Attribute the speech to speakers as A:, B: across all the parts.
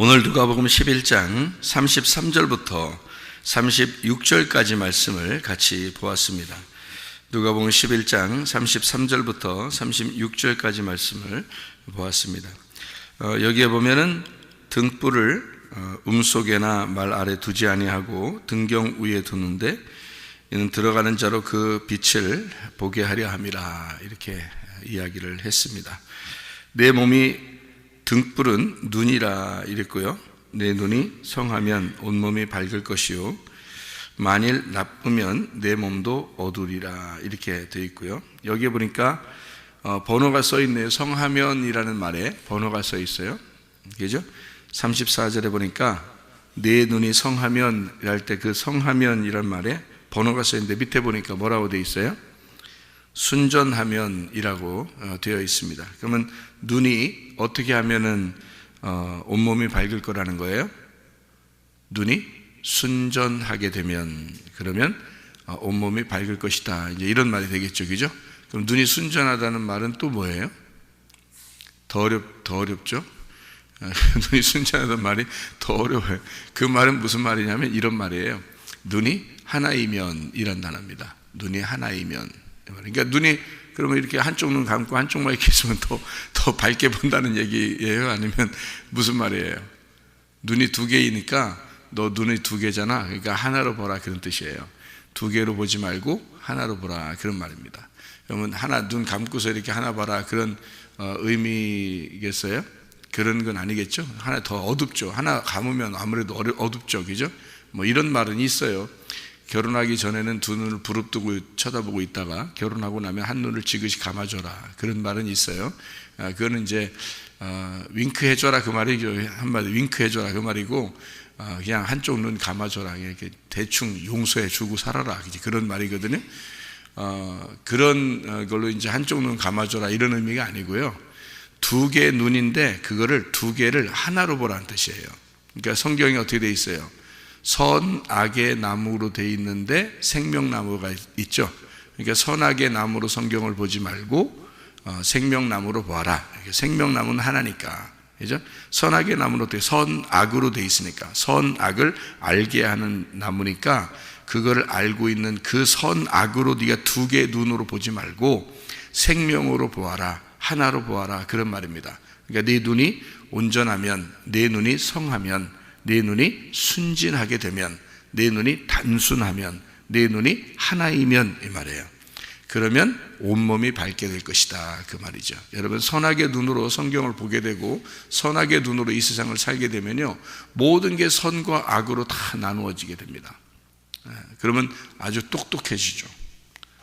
A: 오늘 누가복음 11장 33절부터 36절까지 말씀을 같이 보았습니다. 누가복음 11장 33절부터 36절까지 말씀을 보았습니다. 여기에 보면은 등불을 음속에나 말 아래 두지 아니하고 등경 위에 두는데 이는 들어가는 자로 그 빛을 보게 하려 함이라, 이렇게 이야기를 했습니다. 내 몸이 등불은 눈이라 이랬고요. 내 눈이 성하면 온몸이 밝을 것이요 만일 나쁘면 내 몸도 어두리라, 이렇게 되어 있고요. 여기에 보니까 번호가 써 있네요. 성하면이라는 말에 번호가 써 있어요. 그죠? 34절에 보니까 내 눈이 성하면 할 때 그 성하면이란 말에 번호가 써 있는데 밑에 보니까 뭐라고 되어 있어요? 순전하면이라고 되어 있습니다. 그러면 눈이 어떻게 하면은 온몸이 밝을 거라는 거예요? 눈이 순전하게 되면, 그러면 온몸이 밝을 것이다, 이제 이런 말이 되겠죠, 그죠? 그럼 눈이 순전하다는 말은 또 뭐예요? 더 어렵죠? 눈이 순전하다는 말이 더 어려워요. 그 말은 무슨 말이냐면 이런 말이에요. 눈이 하나이면 이란 단어입니다. 눈이 하나이면. 그러니까 눈이 그러면 이렇게 한쪽 눈 감고 한쪽만 이렇게 있으면 더 밝게 본다는 얘기예요? 아니면 무슨 말이에요? 눈이 두 개이니까 너 눈이 두 개잖아, 그러니까 하나로 보라, 그런 뜻이에요. 두 개로 보지 말고 하나로 보라, 그런 말입니다. 그러면 하나 눈 감고서 이렇게 하나 봐라, 그런 의미겠어요? 그런 건 아니겠죠? 하나 더 어둡죠. 하나 감으면 아무래도 어둡죠, 그죠? 뭐 이런 말은 있어요. 결혼하기 전에는 두 눈을 부릅뜨고 쳐다보고 있다가 결혼하고 나면 한 눈을 지그시 감아줘라, 그런 말은 있어요. 그거는 이제 윙크 해줘라, 그 말이죠. 한마디 윙크 해줘라, 그 말이고, 그냥 한쪽 눈 감아줘라, 이렇게 대충 용서해주고 살아라, 그런 말이거든요. 그런 걸로 이제 한쪽 눈 감아줘라 이런 의미가 아니고요. 두 개의 눈인데 그거를 두 개를 하나로 보라는 뜻이에요. 그러니까 성경이 어떻게 돼 있어요? 선악의 나무로 돼 있는데 생명나무가 있죠. 그러니까 선악의 나무로 성경을 보지 말고 생명나무로 보아라. 생명나무는 하나니까, 그죠? 선악의 나무로 돼, 선악으로 돼 있으니까, 선악을 알게 하는 나무니까 그거를 알고 있는 그 선악으로 네가 두 개의 눈으로 보지 말고 생명으로 보아라, 하나로 보아라, 그런 말입니다. 그러니까 네 눈이 온전하면, 내 눈이 성하면, 내 눈이 순진하게 되면, 내 눈이 단순하면, 내 눈이 하나이면, 이 말이에요. 그러면 온몸이 밝게 될 것이다, 그 말이죠. 여러분, 선악의 눈으로 성경을 보게 되고 선악의 눈으로 이 세상을 살게 되면요, 모든 게 선과 악으로 다 나누어지게 됩니다. 그러면 아주 똑똑해지죠.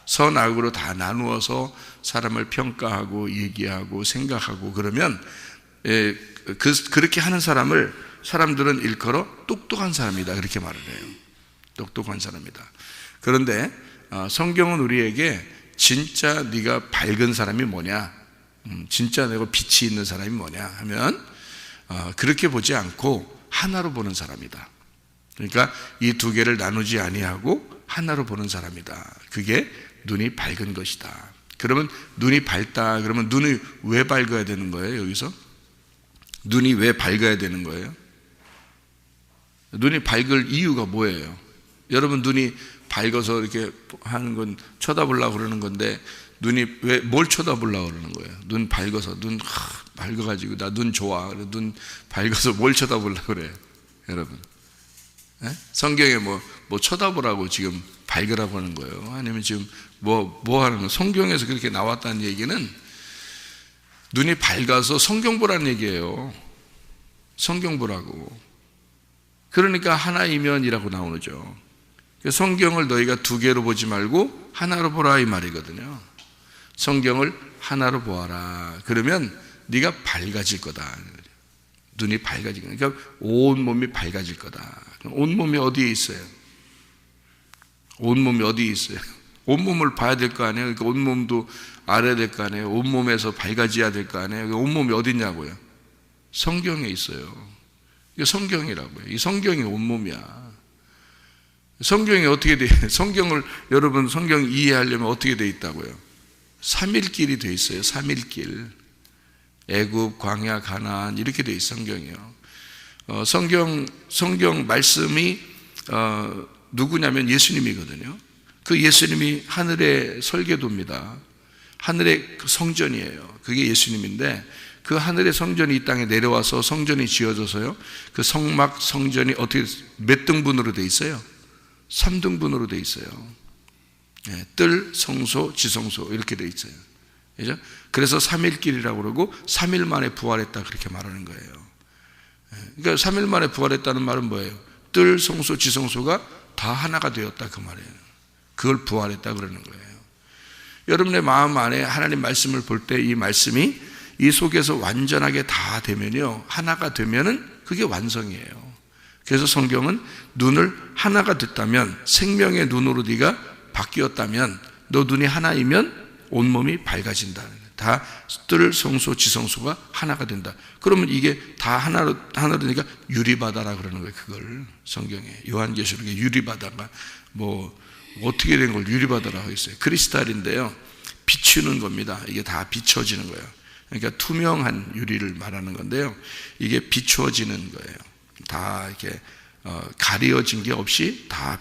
A: 선악으로 다 나누어서 사람을 평가하고 얘기하고 생각하고 그러면 그렇게 하는 사람들은 일컬어 똑똑한 사람이다, 그렇게 말을 해요. 똑똑한 사람이다. 그런데 성경은 우리에게 진짜 네가 밝은 사람이 뭐냐, 진짜 내가 빛이 있는 사람이 뭐냐 하면 그렇게 보지 않고 하나로 보는 사람이다. 그러니까 이 두 개를 나누지 아니하고 하나로 보는 사람이다. 그게 눈이 밝은 것이다. 그러면 눈이 밝다, 그러면 눈이 왜 밝아야 되는 거예요? 여기서 눈이 왜 밝아야 되는 거예요? 눈이 밝을 이유가 뭐예요? 여러분, 눈이 밝아서 이렇게 하는 건 쳐다보려고 그러는 건데, 눈이 왜 뭘 쳐다보려고 그러는 거예요? 눈 밝아서, 눈 밝아가지고 나 눈 좋아, 눈 밝아서 뭘 쳐다보려고 그래요? 여러분, 성경에 뭐 쳐다보라고 지금 밝으라고 하는 거예요? 아니면 지금 뭐 하는 거예요? 성경에서 그렇게 나왔다는 얘기는 눈이 밝아서 성경 보라는 얘기예요. 성경 보라고. 그러니까 하나이면이라고 나오죠. 성경을 너희가 두 개로 보지 말고 하나로 보라, 이 말이거든요. 성경을 하나로 보아라. 그러면 네가 밝아질 거다. 눈이 밝아질 거다. 그러니까 온몸이 밝아질 거다. 온몸이 어디에 있어요? 온몸이 어디에 있어요? 온몸을 봐야 될 거 아니에요? 그러니까 온몸도 알아야 될 거 아니에요? 온몸에서 밝아져야 될 거 아니에요? 온몸이 어디 있냐고요? 성경에 있어요. 이게 성경이라고요. 이 성경이 온몸이야. 성경이 어떻게 돼? 성경을 여러분, 성경 이해하려면 어떻게 돼 있다고요? 3일길이 돼 있어요. 3일길. 애굽, 광야, 가나안 이렇게 돼 있어요. 성경이요. 성경 말씀이 누구냐면 예수님이거든요. 그 예수님이 하늘의 설계도입니다. 하늘의 성전이에요. 그게 예수님인데 그 하늘의 성전이 이 땅에 내려와서 성전이 지어져서요. 그 성막 성전이 어떻게 몇 등분으로 돼 있어요? 3등분으로 돼 있어요. 뜰, 성소, 지성소 이렇게 돼 있어요. 그죠? 그래서 3일길이라고 그러고 3일 만에 부활했다 그렇게 말하는 거예요. 그러니까 3일 만에 부활했다는 말은 뭐예요? 뜰, 성소, 지성소가 다 하나가 되었다 그 말이에요. 그걸 부활했다 그러는 거예요. 여러분의 마음 안에 하나님 말씀을 볼 때 이 말씀이 이 속에서 완전하게 다 되면요, 하나가 되면은 그게 완성이에요. 그래서 성경은 눈을 하나가 됐다면, 생명의 눈으로 네가 바뀌었다면, 너 눈이 하나이면 온몸이 밝아진다. 다 뜰, 성소, 지성소가 하나가 된다. 그러면 이게 다 하나로 되니까 유리바다라 그러는 거예요. 그걸 성경에 요한계시록에 유리바다가 뭐 어떻게 된 걸 유리바다라고 했어요. 크리스탈인데요, 비추는 겁니다. 이게 다 비춰지는 거예요. 그러니까 투명한 유리를 말하는 건데요, 이게 비추어지는 거예요. 다 이렇게 가려진 게 없이 다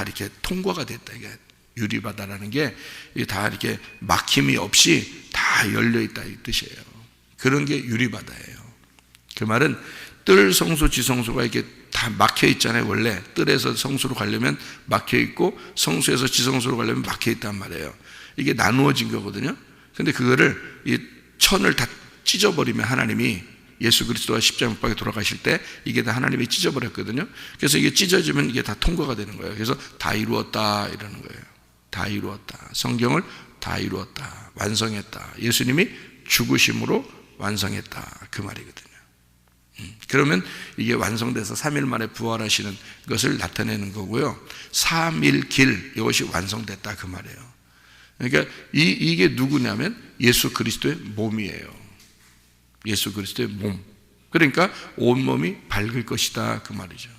A: 이렇게 통과가 됐다. 이게 유리바다라는 게 다 이렇게 막힘이 없이 다 열려 있다 이 뜻이에요. 그런 게 유리바다예요. 그 말은 뜰, 성소, 지성소가 이렇게 다 막혀 있잖아요. 원래 뜰에서 성소로 가려면 막혀 있고 성소에서 지성소로 가려면 막혀 있단 말이에요. 이게 나누어진 거거든요. 근데 그거를 이 천을 다 찢어버리면 하나님이 예수 그리스도가 십자가 못 박에 돌아가실 때 이게 다 하나님이 찢어버렸거든요. 그래서 이게 찢어지면 이게 다 통과가 되는 거예요. 그래서 다 이루었다 이러는 거예요. 다 이루었다. 성경을 다 이루었다. 완성했다. 예수님이 죽으심으로 완성했다. 그 말이거든요. 그러면 이게 완성돼서 3일 만에 부활하시는 것을 나타내는 거고요. 3일 길, 이것이 완성됐다 그 말이에요. 그러니까 이게 누구냐면 예수 그리스도의 몸이에요. 예수 그리스도의 몸. 그러니까 온몸이 밝을 것이다 그 말이죠.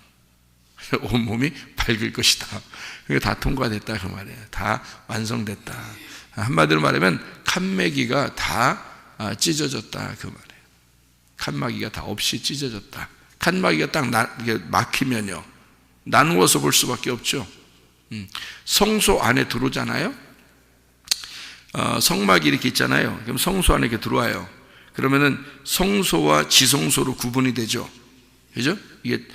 A: 온몸이 밝을 것이다. 그러니까 다 통과됐다 그 말이에요. 다 완성됐다. 한마디로 말하면 칸막이가 다 찢어졌다 그 말이에요. 칸막이가 다 없이 찢어졌다. 칸막이가 딱 이게 막히면요, 나누어서 볼 수밖에 없죠. 성소 안에 들어오잖아요. 성막이 이렇게 있잖아요. 그럼 성소 안에 이렇게 들어와요. 그러면은 성소와 지성소로 구분이 되죠. 그죠? 이게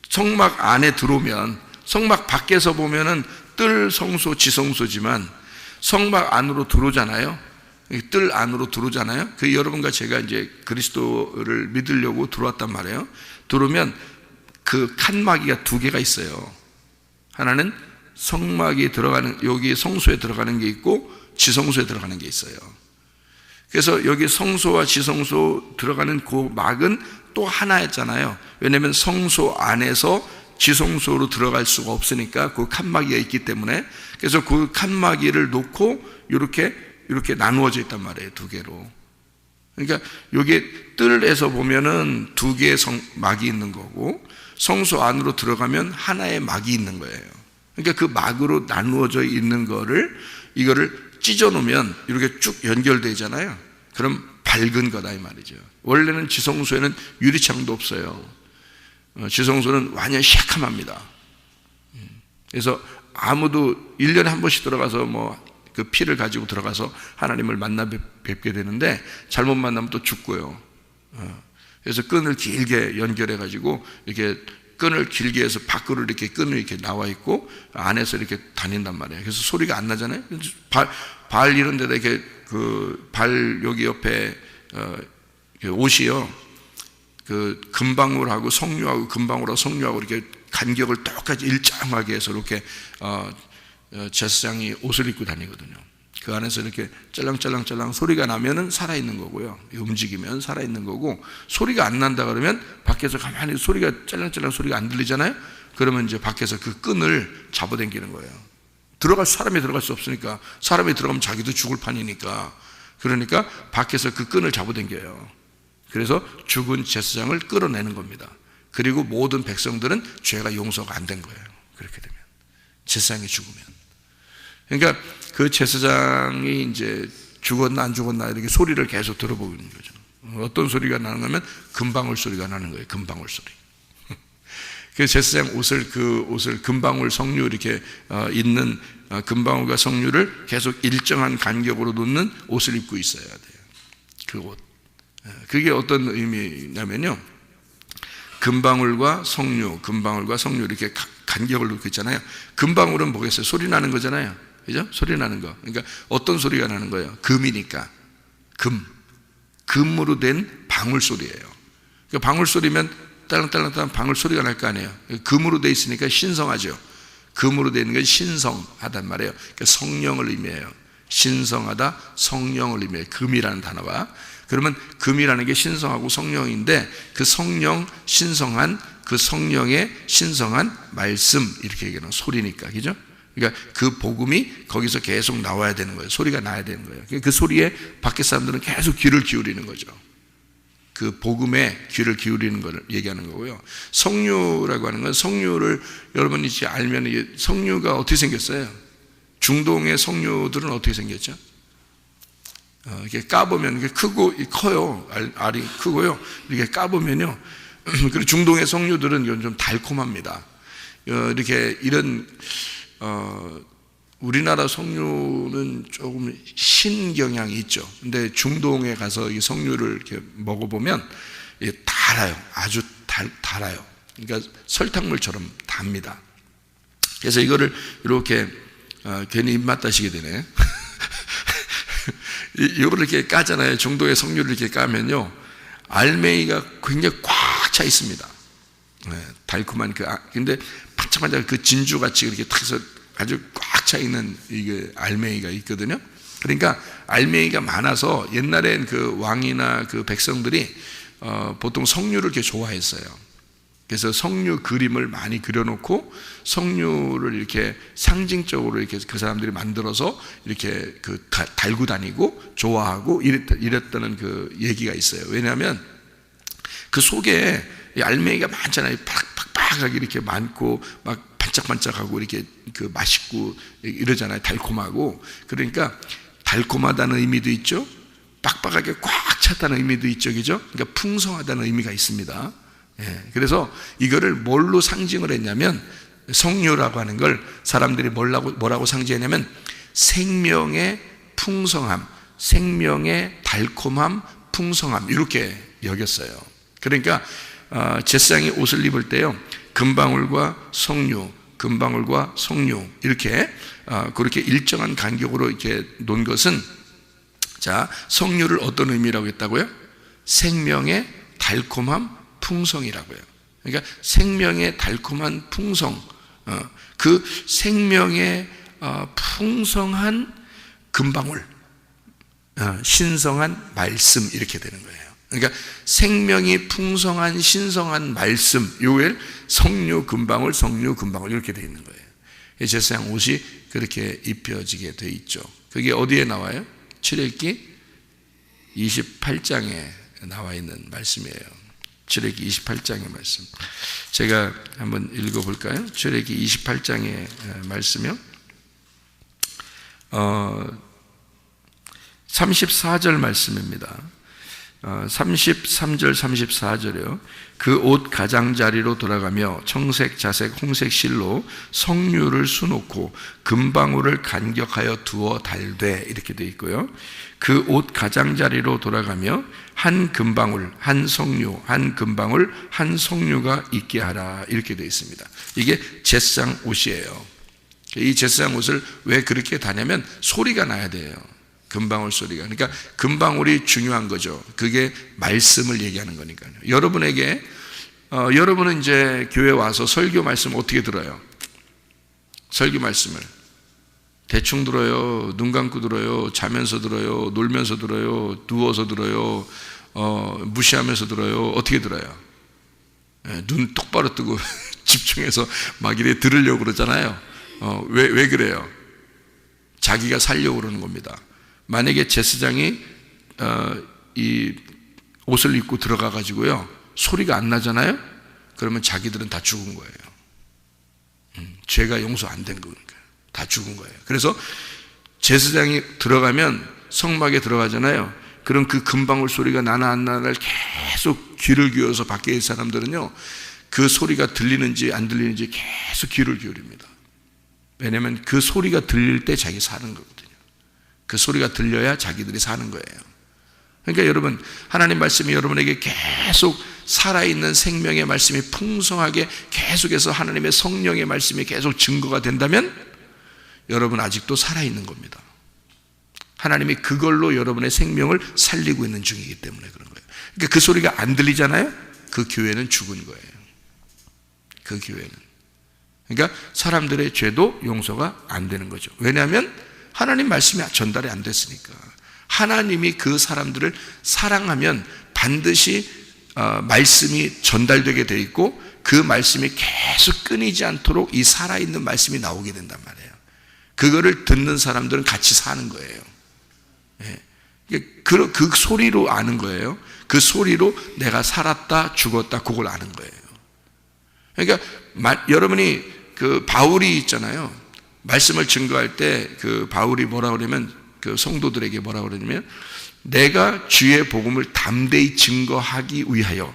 A: 성막 안에 들어오면, 성막 밖에서 보면은 뜰, 성소, 지성소지만 성막 안으로 들어오잖아요. 뜰 안으로 들어오잖아요. 그 여러분과 제가 이제 그리스도를 믿으려고 들어왔단 말이에요. 들어오면 그 칸막이가 두 개가 있어요. 하나는 성막이 들어가는, 여기 성소에 들어가는 게 있고 지성소에 들어가는 게 있어요. 그래서 여기 성소와 지성소 들어가는 그 막은 또 하나였잖아요. 왜냐하면 성소 안에서 지성소로 들어갈 수가 없으니까 그 칸막이가 있기 때문에. 그래서 그 칸막이를 놓고 이렇게 나누어져 있단 말이에요. 두 개로. 그러니까 여기 뜰에서 보면은 두 개의 막이 있는 거고, 성소 안으로 들어가면 하나의 막이 있는 거예요. 그러니까 그 막으로 나누어져 있는 이거를 찢어 놓으면 이렇게 쭉 연결되잖아요. 그럼 밝은 거다 이 말이죠. 원래는 지성소에는 유리창도 없어요. 지성소는 완전 시커멉니다. 그래서 아무도 1년에 한 번씩 들어가서 그 피를 가지고 들어가서 하나님을 만나 뵙게 되는데, 잘못 만나면 또 죽고요. 그래서 끈을 길게 연결해 가지고 이렇게 끈을 길게 해서 밖으로 이렇게 끈을 이렇게 나와 있고 안에서 이렇게 다닌단 말이에요. 그래서 소리가 안 나잖아요. 발 이런 데다 이렇게 그 발 여기 옆에 옷이요, 그 금방울하고 석류하고 금방울하고 석류하고 이렇게 간격을 똑같이 일정하게 해서 이렇게 제사장이 옷을 입고 다니거든요. 그 안에서 이렇게 짤랑짤랑짤랑 소리가 나면은 살아있는 거고요. 움직이면 살아있는 거고, 소리가 안 난다 그러면 밖에서 가만히 소리가 짤랑짤랑 소리가 안 들리잖아요. 그러면 이제 밖에서 그 끈을 잡아당기는 거예요. 사람이 들어갈 수 없으니까. 사람이 들어가면 자기도 죽을 판이니까. 그러니까 밖에서 그 끈을 잡아당겨요. 그래서 죽은 제사장을 끌어내는 겁니다. 그리고 모든 백성들은 죄가 용서가 안 된 거예요. 그렇게 되면, 제사장이 죽으면. 그러니까 그 제사장이 이제 죽었나 안 죽었나 이렇게 소리를 계속 들어보는 거죠. 어떤 소리가 나는 거면 금방울 소리가 나는 거예요. 금방울 소리. 그래서 제사장 옷을, 그 옷을 금방울 성류 이렇게 있는 금방울과 성류를 계속 일정한 간격으로 놓는 옷을 입고 있어야 돼요. 그 옷. 그게 어떤 의미냐면요, 금방울과 성류 이렇게 간격을 놓고 있잖아요. 금방울은 뭐겠어요? 소리 나는 거잖아요. 그죠? 소리 나는 거. 그러니까 어떤 소리가 나는 거예요? 금이니까. 금으로 된 방울 소리예요. 그러니까 방울 소리면 딸랑딸랑 방울 소리가 날 거 아니에요. 금으로 돼 있으니까 신성하죠. 금으로 되어 있는 건 신성하단 말이에요. 그러니까 성령을 의미해요. 신성하다, 성령을 의미해요. 금이라는 단어가. 그러면 금이라는 게 신성하고 성령인데, 그 성령, 신성한, 그 성령의 신성한 말씀, 이렇게 얘기하는 소리니까, 그죠? 그러니까 그 복음이 거기서 계속 나와야 되는 거예요. 소리가 나야 되는 거예요. 그 소리에 밖에 사람들은 계속 귀를 기울이는 거죠. 그 복음에 귀를 기울이는 걸 얘기하는 거고요. 성류라고 하는 건, 성류를 여러분이 이제 알면, 이게 성류가 어떻게 생겼어요? 중동의 성류들은 어떻게 생겼죠? 이렇게 까보면 이게 커요. 알이 크고요. 이렇게 까보면요. 그리고 중동의 성류들은 이건 좀 달콤합니다. 이렇게 이런 우리나라 성류는 조금 신 경향이 있죠. 근데 중동에 가서 이 성류를 이렇게 먹어보면 달아요. 아주 달아요. 그러니까 설탕물처럼 답니다. 그래서 이거를 이렇게 괜히 입맛 다시게 되네. 이거를 이렇게 까잖아요. 중동의 성류를 이렇게 까면요, 알맹이가 굉장히 꽉 차 있습니다. 달콤한 근데 반짝반짝 그 진주같이 이렇게 탁 해서 아주 꽉 차 있는 이게 알맹이가 있거든요. 그러니까 알맹이가 많아서 옛날엔 그 왕이나 그 백성들이 보통 성류를 이렇게 좋아했어요. 그래서 성류 그림을 많이 그려놓고 성류를 이렇게 상징적으로 이렇게 그 사람들이 만들어서 이렇게 달고 다니고 좋아하고 이랬다는 그 얘기가 있어요. 왜냐하면 그 속에 알맹이가 많잖아요. 팍팍하게 이렇게 많고 막 반짝반짝하고 이렇게 그 맛있고 이러잖아요. 달콤하고. 그러니까 달콤하다는 의미도 있죠. 빡빡하게 꽉 찼다는 의미도 있죠. 그죠? 그러니까 풍성하다는 의미가 있습니다. 그래서 이거를 뭘로 상징을 했냐면, 성류라고 하는 걸 사람들이 뭐라고 상징했냐면 생명의 풍성함, 생명의 달콤함, 풍성함, 이렇게 여겼어요. 그러니까 제사장이 옷을 입을 때요, 금방울과 성류 이렇게 그렇게 일정한 간격으로 이렇게 놓은 것은, 자, 성류를 어떤 의미라고 했다고요? 생명의 달콤함, 풍성이라고요. 그러니까 생명의 달콤한 풍성, 그 생명의 풍성한 금방울, 신성한 말씀, 이렇게 되는 거예요. 그러니까 생명이 풍성한 신성한 말씀, 요엘 성류 금방울, 성류 금방울, 이렇게 되어 있는 거예요. 제사장 옷이 그렇게 입혀지게 되어 있죠. 그게 어디에 나와요? 출애굽기 28장에 나와 있는 말씀이에요. 출애굽기 28장의 말씀, 제가 한번 읽어볼까요? 출애굽기 28장의 말씀이요, 34절 말씀입니다. 33절 34절이요. 그 옷 가장자리로 돌아가며 청색, 자색, 홍색 실로 성류를 수놓고 금방울을 간격하여 두어 달되, 이렇게 되어 있고요. 그 옷 가장자리로 돌아가며 한 금방울, 한 성류, 한 금방울, 한 성류가 있게 하라, 이렇게 되어 있습니다. 이게 제사장 옷이에요. 이 제사장 옷을 왜 그렇게 다냐면 소리가 나야 돼요. 금방울 소리가. 그러니까 금방울이 중요한 거죠. 그게 말씀을 얘기하는 거니까요. 여러분에게 여러분은 이제 교회 와서 설교 말씀 어떻게 들어요? 설교 말씀을 대충 들어요? 눈 감고 들어요? 자면서 들어요? 놀면서 들어요? 누워서 들어요? 무시하면서 들어요? 어떻게 들어요? 눈 똑바로 뜨고 집중해서 막 이래 들으려고 그러잖아요. 왜 그래요? 자기가 살려고 그러는 겁니다. 만약에 제사장이 이 옷을 입고 들어가 가지고요, 소리가 안 나잖아요. 그러면 자기들은 다 죽은 거예요. 죄가 용서 안 된 거니까 다 죽은 거예요. 그래서 제사장이 들어가면 성막에 들어가잖아요. 그럼 그 금방울 소리가 나나 안 나나를 계속 귀를 기울여서 밖에 있는 사람들은요, 그 소리가 들리는지 안 들리는지 계속 귀를 기울입니다. 왜냐하면 그 소리가 들릴 때 자기 사는 거거든요. 그 소리가 들려야 자기들이 사는 거예요. 그러니까 여러분, 하나님 말씀이 여러분에게 계속 살아있는 생명의 말씀이 풍성하게 계속해서 하나님의 성령의 말씀이 계속 증거가 된다면 여러분 아직도 살아있는 겁니다. 하나님이 그걸로 여러분의 생명을 살리고 있는 중이기 때문에 그런 거예요. 그러니까 그 소리가 안 들리잖아요. 그 교회는 죽은 거예요. 그 교회는. 그러니까 사람들의 죄도 용서가 안 되는 거죠. 왜냐하면 하나님 말씀이 전달이 안 됐으니까. 하나님이 그 사람들을 사랑하면 반드시 말씀이 전달되게 돼 있고 그 말씀이 계속 끊이지 않도록 이 살아있는 말씀이 나오게 된단 말이에요. 그거를 듣는 사람들은 같이 사는 거예요. 그 소리로 아는 거예요. 그 소리로 내가 살았다 죽었다 그걸 아는 거예요. 그러니까 여러분이 그 바울이 있잖아요. 말씀을 증거할 때 그 바울이 뭐라 그러면 그 성도들에게 뭐라 그러냐면 내가 주의 복음을 담대히 증거하기 위하여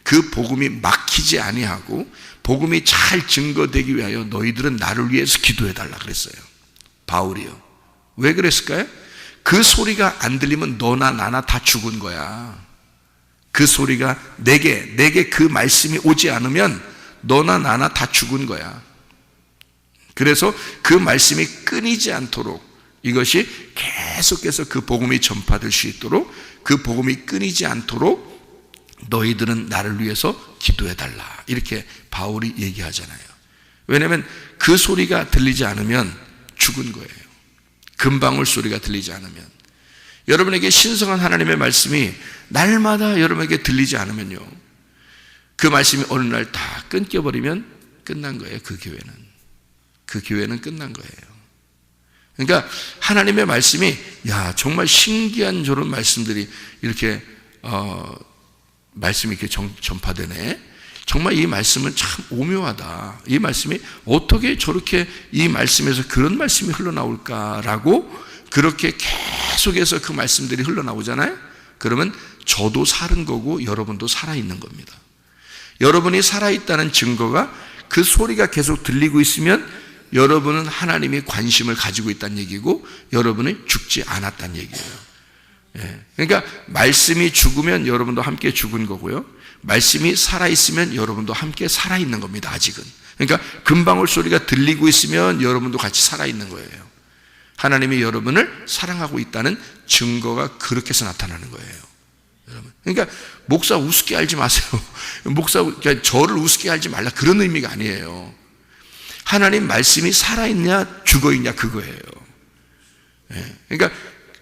A: 그 복음이 막히지 아니하고 복음이 잘 증거되기 위하여 너희들은 나를 위해서 기도해 달라 그랬어요. 바울이요. 왜 그랬을까요? 그 소리가 안 들리면 너나 나나 다 죽은 거야. 그 소리가 내게 그 말씀이 오지 않으면 너나 나나 다 죽은 거야. 그래서 그 말씀이 끊이지 않도록 이것이 계속해서 그 복음이 전파될 수 있도록 그 복음이 끊이지 않도록 너희들은 나를 위해서 기도해 달라. 이렇게 바울이 얘기하잖아요. 왜냐하면 그 소리가 들리지 않으면 죽은 거예요. 금방울 소리가 들리지 않으면. 여러분에게 신성한 하나님의 말씀이 날마다 여러분에게 들리지 않으면요, 그 말씀이 어느 날 다 끊겨버리면 끝난 거예요. 그 교회는 끝난 거예요. 그러니까 하나님의 말씀이 정말 신기한 저런 말씀들이 이렇게 말씀이 이렇게 전파되네. 정말 이 말씀은 참 오묘하다. 이 말씀이 어떻게 저렇게 이 말씀에서 그런 말씀이 흘러나올까라고 그렇게 계속해서 그 말씀들이 흘러나오잖아요. 그러면 저도 사는 거고 여러분도 살아있는 겁니다. 여러분이 살아있다는 증거가 그 소리가 계속 들리고 있으면 여러분은 하나님이 관심을 가지고 있다는 얘기고 여러분이 죽지 않았다는 얘기예요. 그러니까 말씀이 죽으면 여러분도 함께 죽은 거고요, 말씀이 살아있으면 여러분도 함께 살아있는 겁니다. 아직은. 그러니까 금방울 소리가 들리고 있으면 여러분도 같이 살아있는 거예요. 하나님이 여러분을 사랑하고 있다는 증거가 그렇게 해서 나타나는 거예요. 여러분. 그러니까 목사 우습게 알지 마세요. 그러니까 저를 우습게 알지 말라 그런 의미가 아니에요. 하나님 말씀이 살아있냐 죽어있냐 그거예요. 그러니까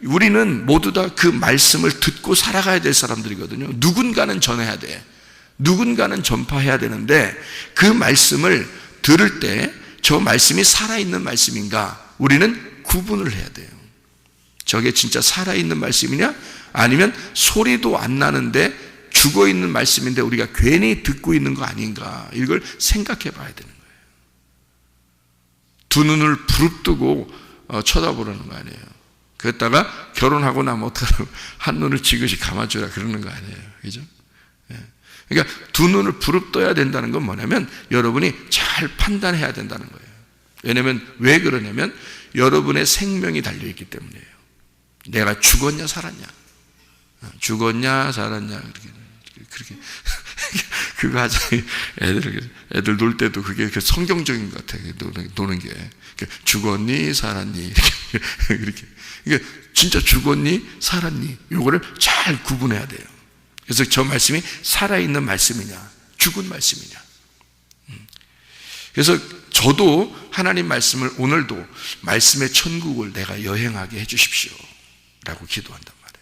A: 우리는 모두 다 그 말씀을 듣고 살아가야 될 사람들이거든요. 누군가는 전해야 돼. 누군가는 전파해야 되는데 그 말씀을 들을 때 저 말씀이 살아있는 말씀인가 우리는 구분을 해야 돼요. 저게 진짜 살아있는 말씀이냐 아니면 소리도 안 나는데 죽어있는 말씀인데 우리가 괜히 듣고 있는 거 아닌가, 이걸 생각해 봐야 되는 거예요. 두 눈을 부릅뜨고 쳐다보라는 거 아니에요. 그랬다가 결혼하고 나면 어떡하라고 한 눈을 지그시 감아줘라 그러는 거 아니에요. 그죠? 그러니까 두 눈을 부릅떠야 된다는 건 뭐냐면 여러분이 잘 판단해야 된다는 거예요. 왜냐하면 왜 그러냐면 여러분의 생명이 달려있기 때문이에요. 내가 죽었냐 살았냐, 죽었냐 살았냐 그렇게 그거 하자니 애들 놀 때도 그게 성경적인 것 같아요. 노는 게 죽었니 살았니 이렇게. 그러니까 진짜 죽었니 살았니 요거를 잘 구분해야 돼요. 그래서 저 말씀이 살아있는 말씀이냐 죽은 말씀이냐. 그래서 저도 하나님 말씀을 오늘도 말씀의 천국을 내가 여행하게 해 주십시오 라고 기도한단 말이에요.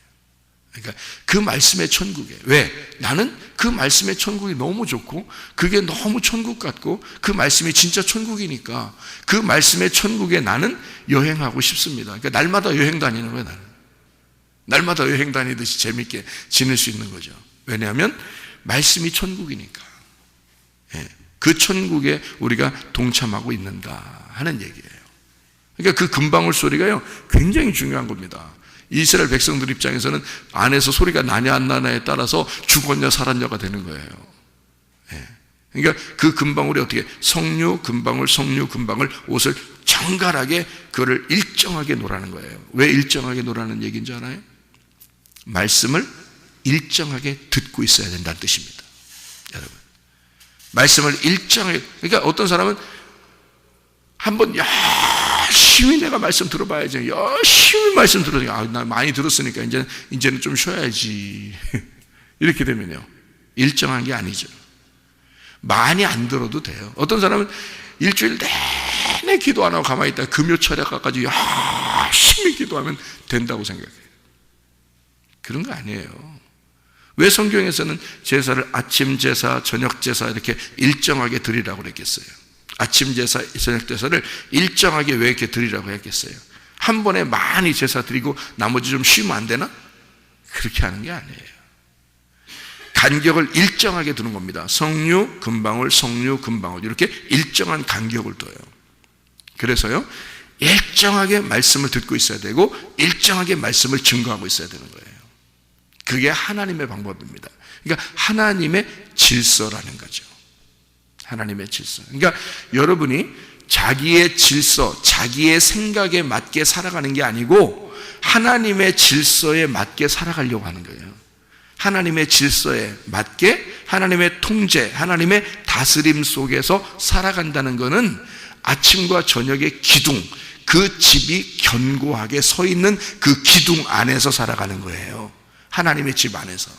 A: 그러니까 그 말씀의 천국에, 왜? 나는 그 말씀의 천국이 너무 좋고 그게 너무 천국 같고 그 말씀이 진짜 천국이니까 그 말씀의 천국에 나는 여행하고 싶습니다. 그러니까 날마다 여행 다니는 거예요. 나는 날마다 여행 다니듯이 재밌게 지낼 수 있는 거죠. 왜냐하면 말씀이 천국이니까. 그 천국에 우리가 동참하고 있는가 하는 얘기예요. 그러니까 그 금방울 소리가요 굉장히 중요한 겁니다. 이스라엘 백성들 입장에서는 안에서 소리가 나냐 안 나냐에 따라서 죽었냐 살았냐가 되는 거예요. 그러니까 그 금방울이 어떻게 석류 금방울, 석류 금방울 옷을 정갈하게 그거를 일정하게 놓으라는 거예요. 왜 일정하게 놓으라는 얘기인지 알아요? 말씀을 일정하게 듣고 있어야 된다는 뜻입니다. 여러분, 말씀을 일정하게, 그러니까 어떤 사람은 한번 열심히 내가 말씀 들어봐야지, 열심히 말씀 들으니까 나 많이 들었으니까 이제는 좀 쉬어야지 이렇게 되면요 일정한 게 아니죠. 많이 안 들어도 돼요. 어떤 사람은 일주일 내내 기도 안 하고 가만히 있다가 금요철야까지 열심히 기도하면 된다고 생각해요. 그런 거 아니에요. 왜 성경에서는 제사를 아침 제사, 저녁 제사 이렇게 일정하게 드리라고 그랬겠어요? 아침 제사, 저녁 제사를 일정하게 왜 이렇게 드리라고 했겠어요? 한 번에 많이 제사 드리고 나머지 좀 쉬면 안 되나? 그렇게 하는 게 아니에요. 간격을 일정하게 두는 겁니다. 석류, 금방울, 석류, 금방울 이렇게 일정한 간격을 둬요. 그래서요 일정하게 말씀을 듣고 있어야 되고 일정하게 말씀을 증거하고 있어야 되는 거예요. 그게 하나님의 방법입니다. 그러니까 하나님의 질서라는 거죠. 하나님의 질서. 그러니까 여러분이 자기의 질서, 자기의 생각에 맞게 살아가는 게 아니고 하나님의 질서에 맞게 살아가려고 하는 거예요. 하나님의 질서에 맞게 하나님의 통제, 하나님의 다스림 속에서 살아간다는 것은 아침과 저녁의 기둥, 그 집이 견고하게 서 있는 그 기둥 안에서 살아가는 거예요. 하나님의 집 안에서.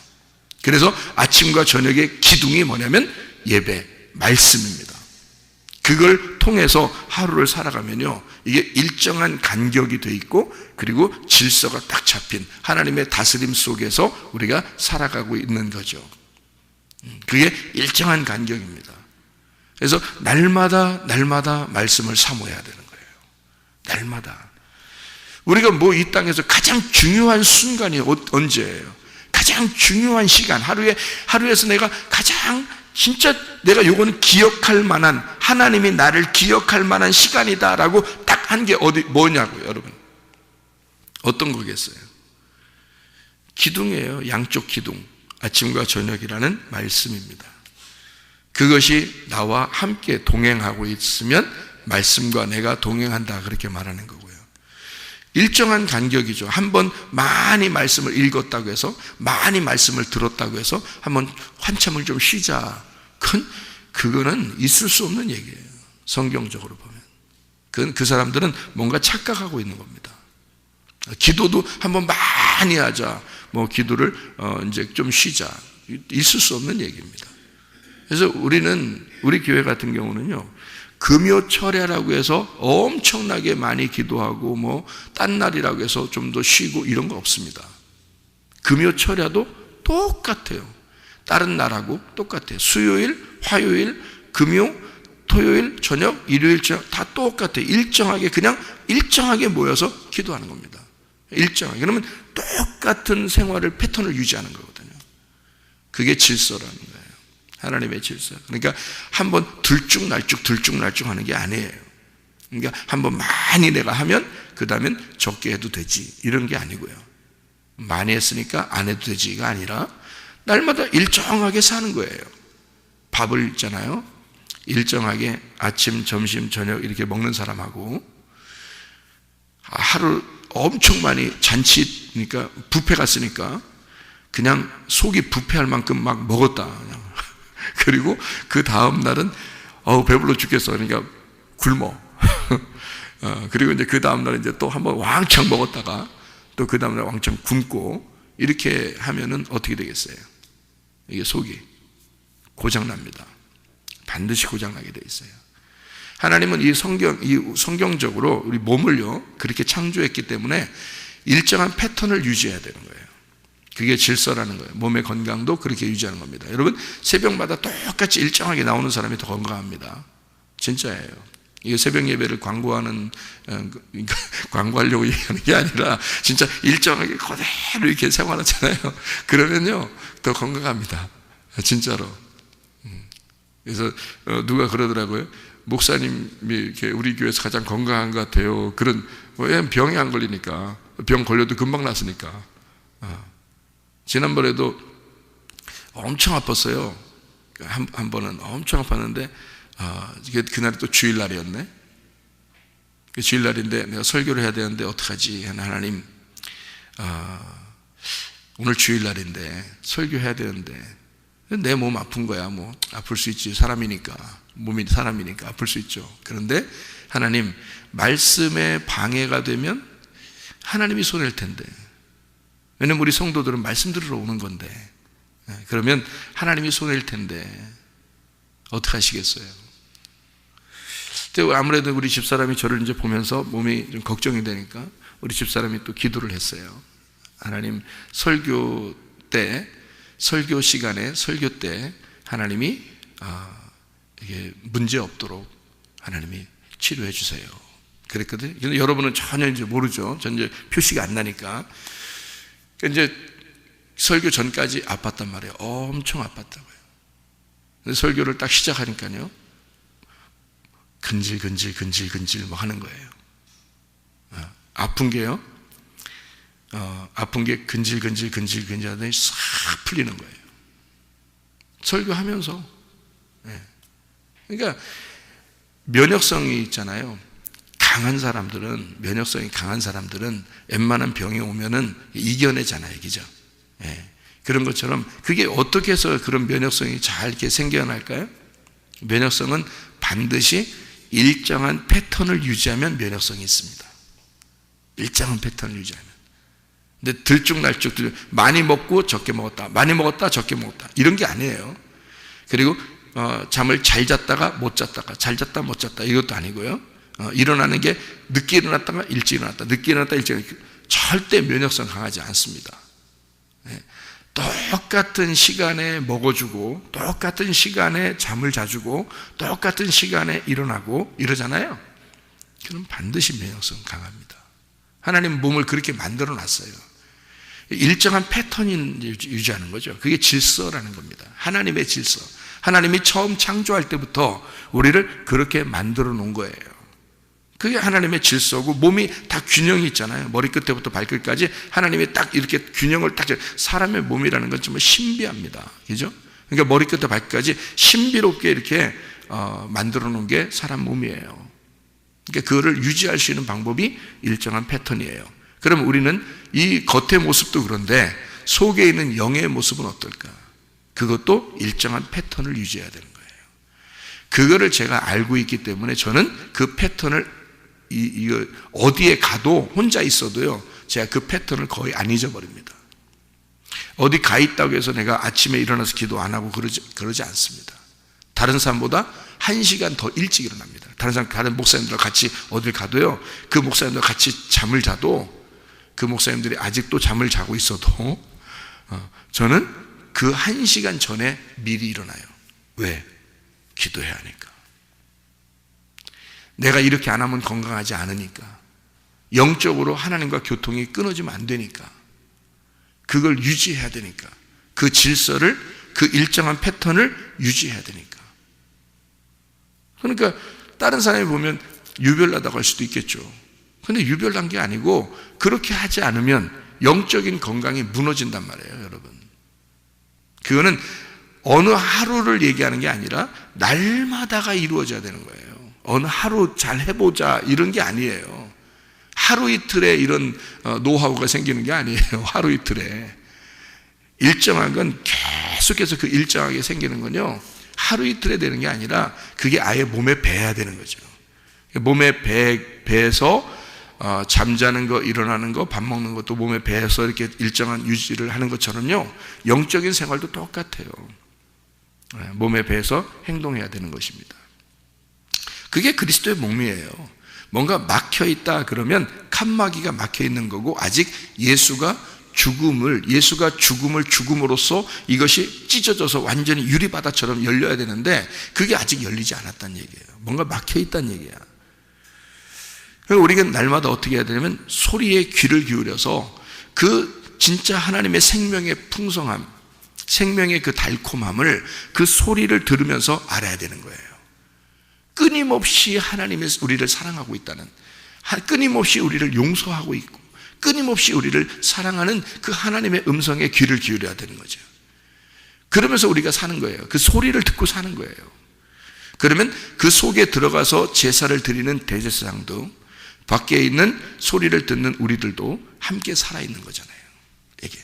A: 그래서 아침과 저녁의 기둥이 뭐냐면 예배, 말씀입니다. 그걸 통해서 하루를 살아가면요 이게 일정한 간격이 돼 있고 그리고 질서가 딱 잡힌 하나님의 다스림 속에서 우리가 살아가고 있는 거죠. 그게 일정한 간격입니다. 그래서 날마다 말씀을 사모해야 되는 거예요. 날마다. 우리가 뭐 이 땅에서 가장 중요한 순간이 언제예요? 가장 중요한 시간, 하루에서 내가 가장 진짜 내가 요거는 기억할 만한, 하나님이 나를 기억할 만한 시간이다라고 딱 한 게 뭐냐고요, 여러분? 어떤 거겠어요? 기둥이에요. 양쪽 기둥. 아침과 저녁이라는 말씀입니다. 그것이 나와 함께 동행하고 있으면 말씀과 내가 동행한다 그렇게 말하는 거고요. 일정한 간격이죠. 한번 많이 말씀을 읽었다고 해서 많이 말씀을 들었다고 해서 한번 한참을 좀 쉬자. 그거는 있을 수 없는 얘기예요. 성경적으로 보면. 그 사람들은 뭔가 착각하고 있는 겁니다. 기도도 한번 많이 하자. 뭐 기도를 이제 좀 쉬자. 있을 수 없는 얘기입니다. 그래서 우리 교회 같은 경우는요. 금요철야라고 해서 엄청나게 많이 기도하고 뭐 딴 날이라고 해서 좀 더 쉬고 이런 거 없습니다. 금요철야도 똑같아요. 다른 날하고 똑같아요. 수요일, 화요일, 금요, 토요일 저녁, 일요일 저녁 다 똑같아요. 일정하게 모여서 기도하는 겁니다. 일정하게. 그러면 똑같은 생활을 패턴을 유지하는 거거든요. 그게 질서라는 거예요. 하나님의 질서. 그러니까 한번 들쭉날쭉 하는 게 아니에요. 그러니까 한번 많이 내가 하면 그 다음엔 적게 해도 되지 이런 게 아니고요. 많이 했으니까 안 해도 되지가 아니라 날마다 일정하게 사는 거예요. 밥을 있잖아요. 일정하게 아침, 점심, 저녁 이렇게 먹는 사람하고 하루 엄청 많이 잔치, 그러니까 뷔페 갔으니까 그냥 속이 뷔페할 만큼 막 먹었다. 그냥. 그리고 그 다음 날은 배불러 죽겠어. 그러니까 굶어. 그리고 이제 그 다음 날 이제 또 한번 왕창 먹었다가 또 그 다음 날 왕창 굶고 이렇게 하면은 어떻게 되겠어요? 이게 속이 고장납니다. 반드시 고장나게 돼 있어요. 하나님은 이 성경적으로 우리 몸을요 그렇게 창조했기 때문에 일정한 패턴을 유지해야 되는 거예요. 그게 질서라는 거예요. 몸의 건강도 그렇게 유지하는 겁니다. 여러분 새벽마다 똑같이 일정하게 나오는 사람이 더 건강합니다. 진짜예요. 이게 새벽 예배를 광고하려고 얘기하는 게 아니라 진짜 일정하게 그대로 이렇게 생활하잖아요. 그러면요 더 건강합니다. 진짜로. 그래서 누가 그러더라고요. 목사님이 이렇게 우리 교회에서 가장 건강한 것 같아요. 왜냐면 병이 안 걸리니까. 병 걸려도 금방 났으니까. 지난번에도 엄청 아팠어요. 한 번은 엄청 아팠는데 그날이 또 주일날이었네. 주일날인데 내가 설교를 해야 되는데 어떡하지? 하나님, 오늘 주일날인데 설교해야 되는데 내 몸 아픈 거야. 뭐 아플 수 있지. 사람이니까, 몸이 사람이니까 아플 수 있죠. 그런데 하나님, 말씀에 방해가 되면 하나님이 손해일 텐데, 왜냐면 우리 성도들은 말씀 들으러 오는 건데, 그러면 하나님이 손해일 텐데 어떻게 하시겠어요? 아무래도 우리 집사람이 저를 이제 보면서 몸이 좀 걱정이 되니까 우리 집사람이 또 기도를 했어요. 하나님, 설교 시간에, 설교 때 하나님이 이게 문제 없도록 하나님이 치료해 주세요. 그랬거든요. 근데 여러분은 전혀 이제 모르죠. 전혀 표시가 안 나니까. 이제 설교 전까지 아팠단 말이에요. 엄청 아팠다고요. 근데 설교를 딱 시작하니까요, 근질 뭐 하는 거예요. 아픈 게요, 아픈 게 근질 하더니 싹 풀리는 거예요. 설교하면서. 그러니까 면역성이 있잖아요. 면역성이 강한 사람들은 웬만한 병이 오면은 이겨내잖아요. 그죠? 그런 것처럼 그게 어떻게 해서 그런 면역성이 잘 이렇게 생겨날까요? 면역성은 반드시 일정한 패턴을 유지하면 면역성이 있습니다. 일정한 패턴을 유지하면. 근데 들쭉날쭉 많이 먹고 적게 먹었다, 많이 먹었다 적게 먹었다, 이런 게 아니에요. 그리고 잠을 잘 잤다가 못 잤다가, 잘 잤다 못 잤다, 이것도 아니고요. 일어나는 게 늦게 일어났다가 일찍 일어났다, 늦게 일어났다 일찍 일어났다, 절대 면역성 강하지 않습니다. 똑같은 시간에 먹어주고, 똑같은 시간에 잠을 자주고, 똑같은 시간에 일어나고 이러잖아요. 그럼 반드시 면역성 강합니다. 하나님 몸을 그렇게 만들어 놨어요. 일정한 패턴을 유지하는 거죠. 그게 질서라는 겁니다. 하나님의 질서. 하나님이 처음 창조할 때부터 우리를 그렇게 만들어 놓은 거예요. 그게 하나님의 질서고, 몸이 다 균형이 있잖아요. 머리끝부터 발끝까지 하나님이 딱 이렇게 균형을 딱, 사람의 몸이라는 건 정말 신비합니다. 그죠? 그러니까 머리끝부터 발끝까지 신비롭게 이렇게 만들어 놓은 게 사람 몸이에요. 그러니까 그거를 유지할 수 있는 방법이 일정한 패턴이에요. 그럼 우리는 이 겉의 모습도 그런데 속에 있는 영의 모습은 어떨까? 그것도 일정한 패턴을 유지해야 되는 거예요. 그거를 제가 알고 있기 때문에 저는 그 패턴을 이거 어디에 가도, 혼자 있어도요, 제가 그 패턴을 거의 안 잊어버립니다. 어디 가 있다고 해서 내가 아침에 일어나서 기도 안 하고 그러지 않습니다. 다른 사람보다 1시간 더 일찍 일어납니다. 다른 목사님들과 같이 어딜 가도요, 그 목사님들과 같이 잠을 자도, 그 목사님들이 아직도 잠을 자고 있어도 저는 그 1시간 전에 미리 일어나요. 왜? 기도해야 하니까. 내가 이렇게 안 하면 건강하지 않으니까. 영적으로 하나님과 교통이 끊어지면 안 되니까. 그걸 유지해야 되니까. 그 질서를, 그 일정한 패턴을 유지해야 되니까. 그러니까 다른 사람이 보면 유별나다고 할 수도 있겠죠. 근데 유별난 게 아니고, 그렇게 하지 않으면 영적인 건강이 무너진단 말이에요, 여러분. 그거는 어느 하루를 얘기하는 게 아니라 날마다가 이루어져야 되는 거예요. 어느 하루 잘 해보자 이런 게 아니에요. 하루 이틀에 이런 노하우가 생기는 게 아니에요. 하루 이틀에. 일정한 건 계속해서, 그 일정하게 생기는 건요, 하루 이틀에 되는 게 아니라 그게 아예 몸에 배야 되는 거죠. 몸에 배에서 잠자는 거, 일어나는 거, 밥 먹는 것도 몸에 배에서 이렇게 일정한 유지를 하는 것처럼요, 영적인 생활도 똑같아요. 몸에 배에서 행동해야 되는 것입니다. 그게 그리스도의 몸이에요. 뭔가 막혀있다 그러면 칸막이가 막혀있는 거고, 아직 예수가 죽음을 죽음으로써 이것이 찢어져서 완전히 유리바다처럼 열려야 되는데 그게 아직 열리지 않았다는 얘기예요. 뭔가 막혀있다는 얘기야. 그래서 우리가 날마다 어떻게 해야 되냐면 소리에 귀를 기울여서 그 진짜 하나님의 생명의 풍성함, 생명의 그 달콤함을, 그 소리를 들으면서 알아야 되는 거예요. 끊임없이 하나님이 우리를 사랑하고 있다는, 끊임없이 우리를 용서하고 있고, 끊임없이 우리를 사랑하는 그 하나님의 음성에 귀를 기울여야 되는 거죠. 그러면서 우리가 사는 거예요. 그 소리를 듣고 사는 거예요. 그러면 그 속에 들어가서 제사를 드리는 대제사장도 밖에 있는 소리를 듣는 우리들도 함께 살아있는 거잖아요. 이게.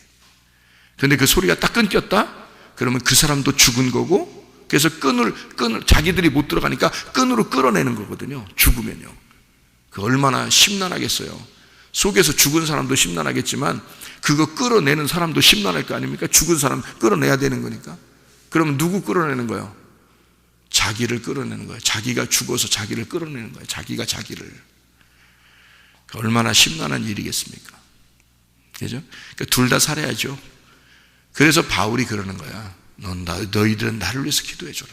A: 그런데 그 소리가 딱 끊겼다? 그러면 그 사람도 죽은 거고, 그래서 끈을 자기들이 못 들어가니까 끈으로 끌어내는 거거든요. 죽으면요. 그 얼마나 심란하겠어요. 속에서 죽은 사람도 심란하겠지만 그거 끌어내는 사람도 심란할 거 아닙니까? 죽은 사람 끌어내야 되는 거니까. 그러면 누구 끌어내는 거예요? 자기를 끌어내는 거예요. 자기가 죽어서 자기를 끌어내는 거예요. 자기가 자기를. 얼마나 심란한 일이겠습니까? 그죠? 그러니까 둘 다 살아야죠. 그래서 바울이 그러는 거야. 너희들은 나를 위해서 기도해줘라.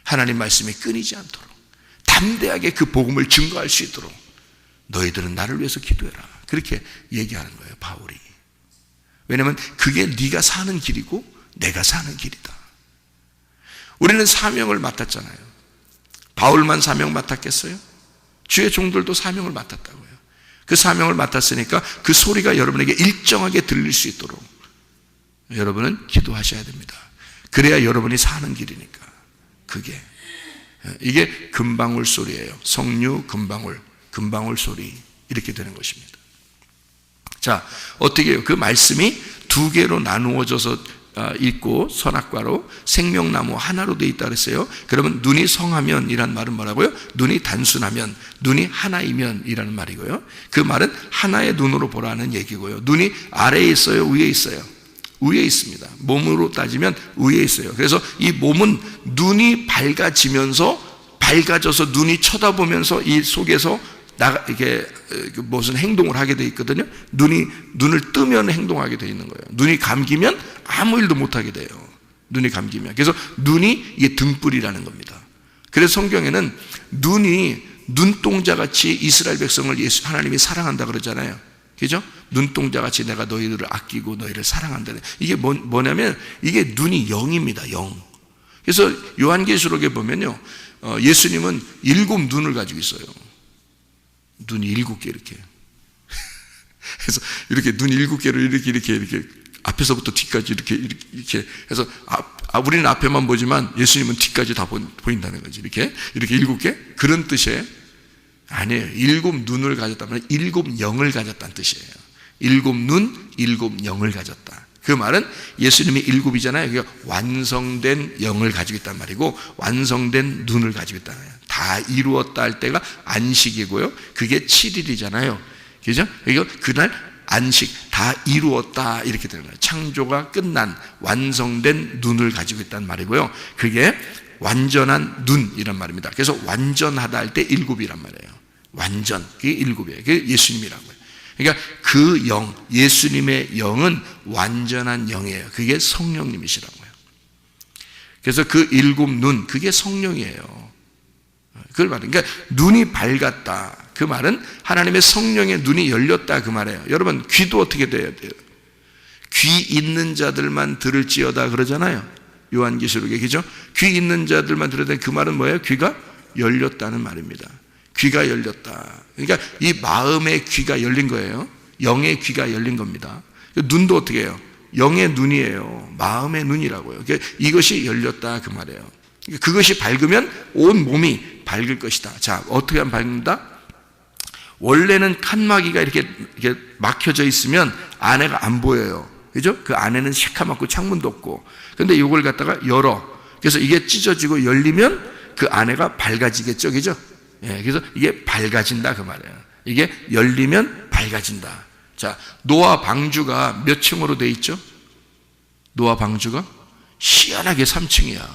A: 하나님 말씀이 끊이지 않도록 담대하게 그 복음을 증거할 수 있도록 너희들은 나를 위해서 기도해라. 그렇게 얘기하는 거예요, 바울이. 왜냐하면 그게 네가 사는 길이고 내가 사는 길이다. 우리는 사명을 맡았잖아요. 바울만 사명 맡았겠어요? 주의 종들도 사명을 맡았다고요. 그 사명을 맡았으니까 그 소리가 여러분에게 일정하게 들릴 수 있도록 여러분은 기도하셔야 됩니다. 그래야 여러분이 사는 길이니까. 이게 금방울 소리예요. 성류 금방울 소리, 이렇게 되는 것입니다. 자, 어떻게 해요? 그 말씀이 두 개로 나누어져서 있고 선악과로 생명나무 하나로 되어 있다 그랬어요. 그러면 눈이 성하면 이란 말은 뭐라고요? 눈이 단순하면, 눈이 하나이면 이라는 말이고요. 그 말은 하나의 눈으로 보라는 얘기고요. 눈이 아래에 있어요? 위에 있어요? 위에 있습니다. 몸으로 따지면 위에 있어요. 그래서 이 몸은 눈이 밝아져서 눈이 쳐다보면서 이 속에서 이렇게 무슨 행동을 하게 돼 있거든요. 눈을 뜨면 행동하게 돼 있는 거예요. 눈이 감기면 아무 일도 못 하게 돼요. 눈이 감기면. 그래서 눈이 이게 등불이라는 겁니다. 그래서 성경에는 눈이 눈동자같이 이스라엘 백성을 하나님이 사랑한다 그러잖아요. 그죠? 눈동자같이 내가 너희들을 아끼고 너희를 사랑한다. 이게 뭐냐면 이게 눈이 영입니다. 영. 그래서 요한계시록에 보면요, 예수님은 7 눈을 가지고 있어요. 눈이 7개 이렇게. 그래서 이렇게 눈 7개를 이렇게 앞에서부터 뒤까지 이렇게 해서 우리는 앞에만 보지만 예수님은 뒤까지 다 보인다는 거지. 이렇게 7개? 그런 뜻이에요? 아니에요. 7 눈을 가졌다면 7 영을 가졌다는 뜻이에요. 7 눈, 7 영을 가졌다. 그 말은 예수님이 7이잖아요. 그러니까 완성된 영을 가지고 있단 말이고 완성된 눈을 가지고 있다는 거예요. 다 이루었다 할 때가 안식이고요. 그게 7일이잖아요. 그죠? 그러니까 그날 안식 다 이루었다 이렇게 되는 거예요. 창조가 끝난 완성된 눈을 가지고 있다는 말이고요. 그게 완전한 눈이란 말입니다. 그래서 완전하다 할 때 7이란 말이에요. 완전, 그게 7이에요. 그게 예수님이라고요. 그러니까 그 영, 예수님의 영은 완전한 영이에요. 그게 성령님이시라고요. 그래서 그 7 눈, 그게 성령이에요. 그걸 말해요. 그러니까 눈이 밝았다. 그 말은 하나님의 성령의 눈이 열렸다 그 말이에요. 여러분, 귀도 어떻게 돼야 돼요? 귀 있는 자들만 들을지어다 그러잖아요. 요한계시록에, 그죠? 귀 있는 자들만 들어야 돼. 그 말은 뭐예요? 귀가 열렸다는 말입니다. 귀가 열렸다. 그러니까 이 마음의 귀가 열린 거예요. 영의 귀가 열린 겁니다. 눈도 어떻게 해요? 영의 눈이에요. 마음의 눈이라고요. 그러니까 이것이 열렸다 그 말이에요. 그것이 밝으면 온 몸이 밝을 것이다. 자, 어떻게 하면 밝는다? 원래는 칸막이가 이렇게 막혀져 있으면 안에가 안 보여요. 그죠? 그 안에는 시커멓고 창문도 없고. 근데 이걸 갖다가 열어. 그래서 이게 찢어지고 열리면 그 안에가 밝아지겠죠. 그죠? 예, 그래서 이게 밝아진다 그 말이에요. 이게 열리면 밝아진다. 자, 노아 방주가 몇 층으로 돼 있죠? 노아 방주가 희한하게 3층이야.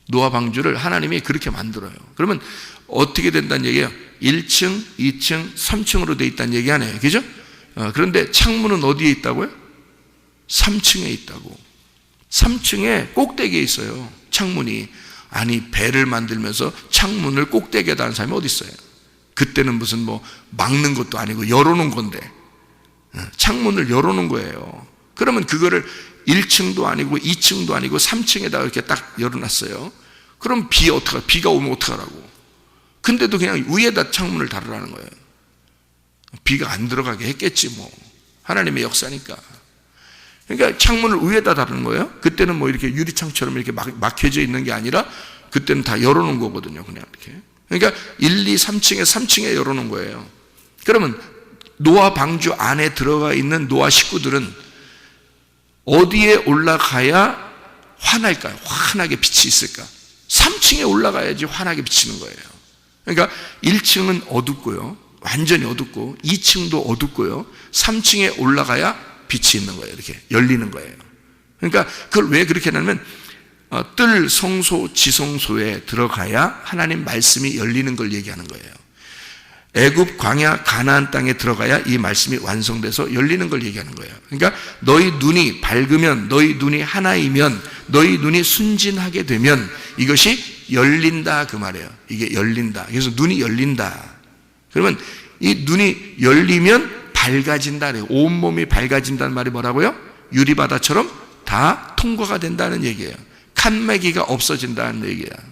A: 노아 방주를 하나님이 그렇게 만들어요. 그러면 어떻게 된다는 얘기예요? 1층, 2층, 3층으로 돼 있다는 얘기 아니에요. 그죠? 그런데 창문은 어디에 있다고요? 3층에 있다고. 3층에 꼭대기에 있어요. 창문이. 아니, 배를 만들면서 창문을 꼭대기에다 하는 사람이 어디 있어요? 그때는 무슨 뭐 막는 것도 아니고 열어놓은 건데 창문을 열어놓은 거예요. 그러면 그거를 1층도 아니고 2층도 아니고 3층에다가 이렇게 딱 열어놨어요. 그럼 비가 오면 어떡하라고? 근데도 그냥 위에다 창문을 달으라는 거예요. 비가 안 들어가게 했겠지 뭐. 하나님의 역사니까. 그러니까 창문을 위에다 다루는 거예요. 그때는 뭐 이렇게 유리창처럼 이렇게 막혀져 있는 게 아니라 그때는 다 열어놓은 거거든요. 그냥 이렇게. 그러니까 1, 2, 3층에 3층에 열어놓은 거예요. 그러면 노아 방주 안에 들어가 있는 노아 식구들은 어디에 올라가야 환할까요? 환하게 빛이 있을까? 3층에 올라가야지 환하게 비치는 거예요. 그러니까 1층은 어둡고요. 완전히 어둡고 2층도 어둡고요. 3층에 올라가야 빛이 있는 거예요. 이렇게 열리는 거예요. 그러니까 그걸 왜 그렇게 하냐면 뜰 성소 지성소에 들어가야 하나님 말씀이 열리는 걸 얘기하는 거예요. 애굽 광야 가나안 땅에 들어가야 이 말씀이 완성돼서 열리는 걸 얘기하는 거예요. 그러니까 너희 눈이 밝으면, 너희 눈이 하나이면, 너희 눈이 순진하게 되면 이것이 열린다 그 말이에요. 이게 열린다. 그래서 눈이 열린다. 그러면 이 눈이 열리면 밝아진다. 온몸이 밝아진다는 말이 뭐라고요? 유리바다처럼 다 통과가 된다는 얘기예요. 칸막이가 없어진다는 얘기예요.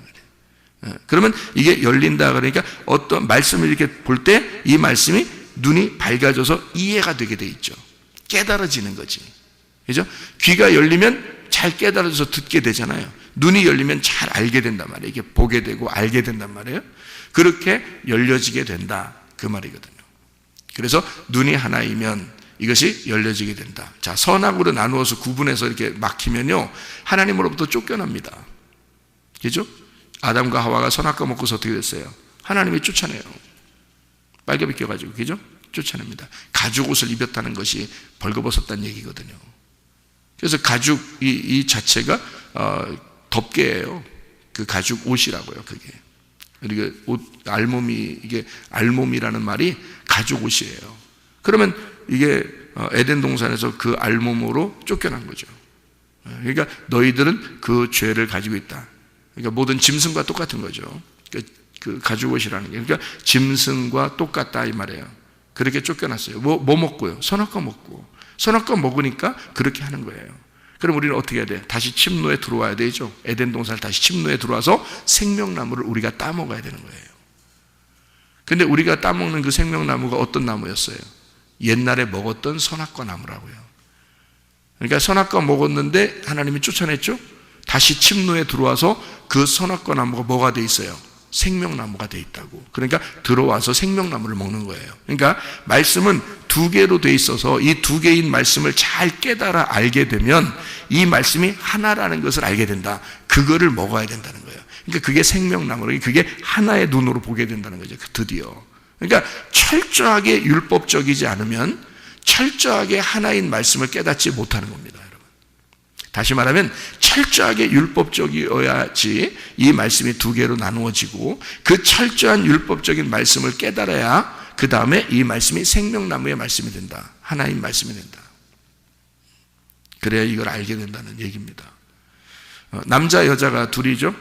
A: 그러면 이게 열린다. 그러니까 어떤 말씀을 이렇게 볼 때 이 말씀이 눈이 밝아져서 이해가 되게 돼 있죠. 깨달아지는 거지. 그죠? 귀가 열리면 잘 깨달아져서 듣게 되잖아요. 눈이 열리면 잘 알게 된단 말이에요. 이게 보게 되고 알게 된단 말이에요. 그렇게 열려지게 된다. 그 말이거든요. 그래서 눈이 하나이면 이것이 열려지게 된다. 자, 선악으로 나누어서 구분해서 이렇게 막히면요, 하나님으로부터 쫓겨납니다. 그죠? 아담과 하와가 선악과 먹고서 어떻게 됐어요? 하나님이 쫓아내요. 빨개 벗겨가지고, 그죠? 쫓아냅니다. 가죽 옷을 입었다는 것이 벌거벗었다는 얘기거든요. 그래서 가죽 이 자체가 덮개예요. 그 가죽 옷이라고요. 그게. 그리고 옷 알몸이, 이게 알몸이라는 말이 가죽 옷이에요. 그러면 이게 에덴 동산에서 그 알몸으로 쫓겨난 거죠. 그러니까 너희들은 그 죄를 가지고 있다. 그러니까 모든 짐승과 똑같은 거죠. 그 가죽 옷이라는 게. 그러니까 짐승과 똑같다 이 말이에요. 그렇게 쫓겨났어요. 뭐 먹고요? 선악과 먹고. 선악과 먹으니까 그렇게 하는 거예요. 그럼 우리는 어떻게 해야 돼? 다시 침노에 들어와야 되죠. 에덴 동산을 다시 침노에 들어와서 생명나무를 우리가 따먹어야 되는 거예요. 근데 우리가 따먹는 그 생명나무가 어떤 나무였어요? 옛날에 먹었던 선악과 나무라고요. 그러니까 선악과 먹었는데 하나님이 쫓아냈죠? 다시 침노에 들어와서 그 선악과 나무가 뭐가 돼 있어요? 생명나무가 돼 있다고. 그러니까 들어와서 생명나무를 먹는 거예요. 그러니까 말씀은 두 개로 돼 있어서 이 두 개인 말씀을 잘 깨달아 알게 되면 이 말씀이 하나라는 것을 알게 된다. 그거를 먹어야 된다는 거예요. 그러니까 그게 생명나무로, 그게 하나의 눈으로 보게 된다는 거죠. 드디어. 그러니까 철저하게 율법적이지 않으면 철저하게 하나인 말씀을 깨닫지 못하는 겁니다. 다시 말하면 철저하게 율법적이어야지 이 말씀이 두 개로 나누어지고 그 철저한 율법적인 말씀을 깨달아야 그 다음에 이 말씀이 생명나무의 말씀이 된다. 하나인 말씀이 된다. 그래야 이걸 알게 된다는 얘기입니다. 남자 여자가 둘이죠.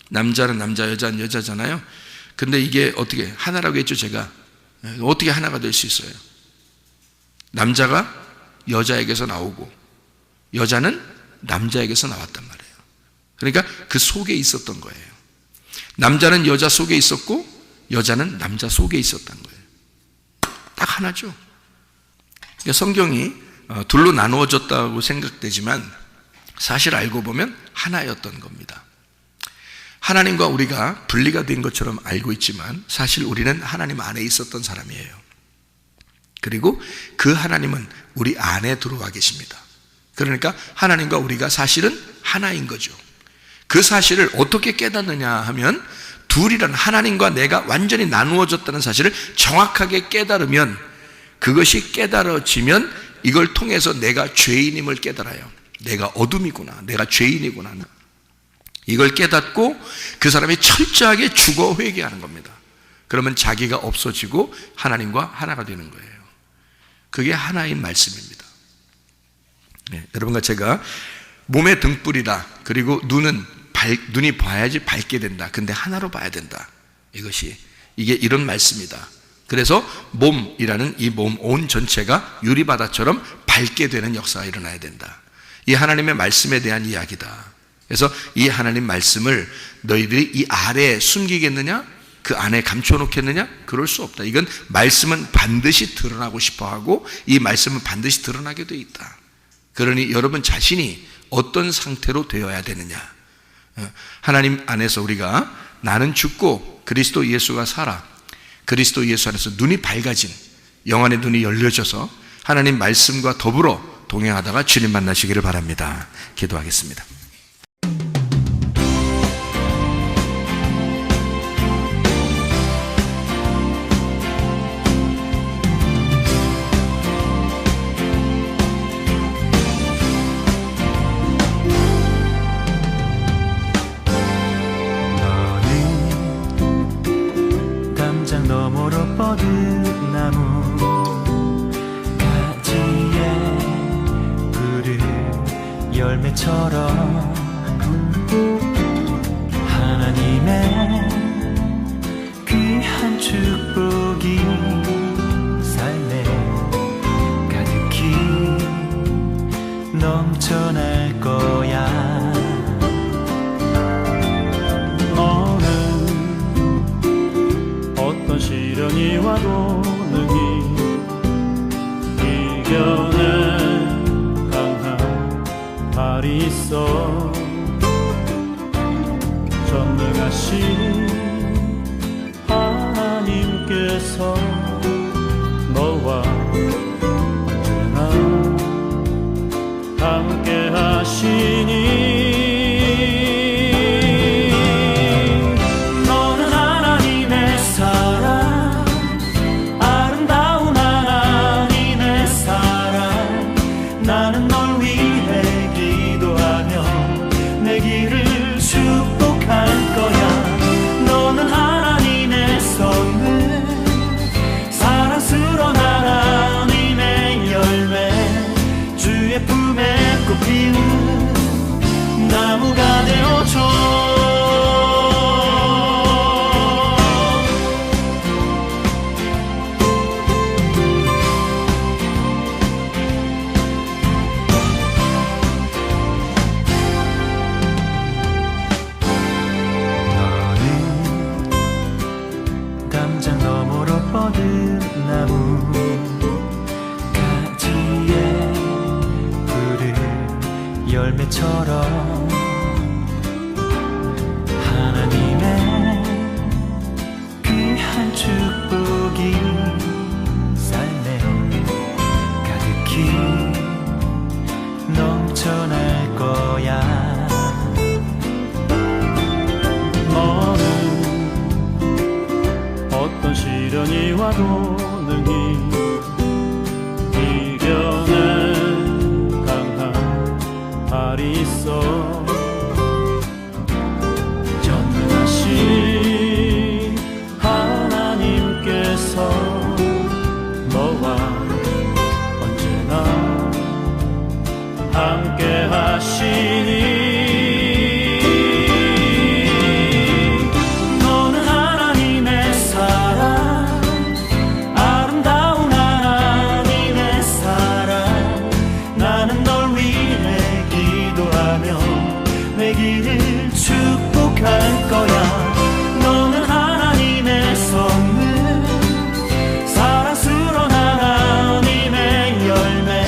A: 남자는 남자, 여자는 여자잖아요. 근데 이게 어떻게 하나라고 했죠. 제가 어떻게 하나가 될 수 있어요? 남자가 여자에게서 나오고 여자는 남자에게서 나왔단 말이에요. 그러니까 그 속에 있었던 거예요. 남자는 여자 속에 있었고 여자는 남자 속에 있었던 거예요. 딱 하나죠. 그러니까 성경이 둘로 나누어졌다고 생각되지만 사실 알고 보면 하나였던 겁니다. 하나님과 우리가 분리가 된 것처럼 알고 있지만 사실 우리는 하나님 안에 있었던 사람이에요. 그리고 그 하나님은 우리 안에 들어와 계십니다. 그러니까 하나님과 우리가 사실은 하나인 거죠. 그 사실을 어떻게 깨닫느냐 하면 둘이란 하나님과 내가 완전히 나누어졌다는 사실을 정확하게 깨달으면 그것이 깨달아지면 이걸 통해서 내가 죄인임을 깨달아요. 내가 어둠이구나. 내가 죄인이구나. 이걸 깨닫고 그 사람이 철저하게 죽어 회개하는 겁니다. 그러면 자기가 없어지고 하나님과 하나가 되는 거예요. 그게 하나인 말씀입니다. 네, 여러분과 제가 몸의 등불이다. 그리고 눈이 봐야지 밝게 된다. 근데 하나로 봐야 된다. 이게 이런 말씀이다. 그래서 몸이라는 이 몸 온 전체가 유리바다처럼 밝게 되는 역사가 일어나야 된다. 이 하나님의 말씀에 대한 이야기다. 그래서 이 하나님 말씀을 너희들이 이 아래에 숨기겠느냐? 그 안에 감춰놓겠느냐? 그럴 수 없다. 이건 말씀은 반드시 드러나고 싶어하고 이 말씀은 반드시 드러나게 돼 있다. 그러니 여러분 자신이 어떤 상태로 되어야 되느냐? 하나님 안에서 우리가 나는 죽고 그리스도 예수가 살아, 그리스도 예수 안에서 눈이 밝아진, 영안의 눈이 열려져서 하나님 말씀과 더불어 동행하다가 주님 만나시기를 바랍니다. 기도하겠습니다.
B: 너머로 뻗은 나무 가지에 푸른 열매처럼 하나님의 귀한 축복이 삶에 가득히 넘쳐날 거야. 시련이 와도 능히 이겨낸 강한 발이 있어. 전능하신 하나님께서 너와 언제나 함께 하시니 나무가 되어줘. 너는 담장 너머로 뻗은 나무 가지에 푸른 열매처럼 하나님의 귀한 축복이 삶에 가득히 넘쳐날 거야. 너는 어떤 시련이 와도 능히 이겨낸 강한 발이 있어. 전능하신 하나님께서 너와 언제나 함께 하시니 너는 하나님의 사랑, 아름다운 하나님의 사랑. 나는 널 위해 기도하며 내 길을 축복할 거야. 너는 하나님의 선물, 사랑스러운 하나님의 열매,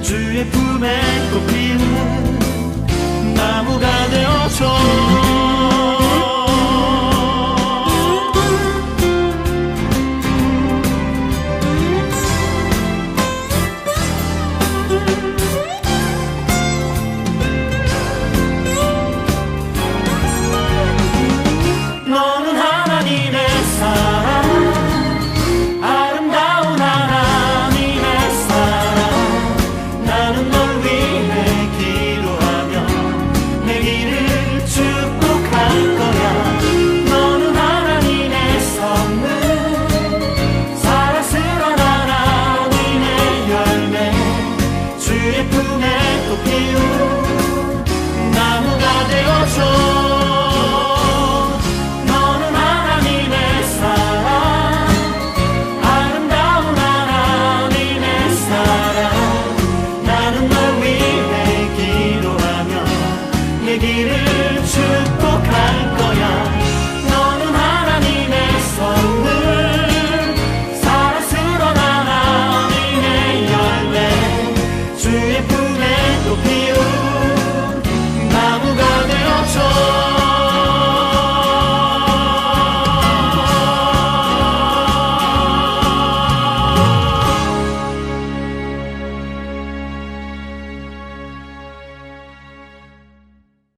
B: 주의 품에 꼭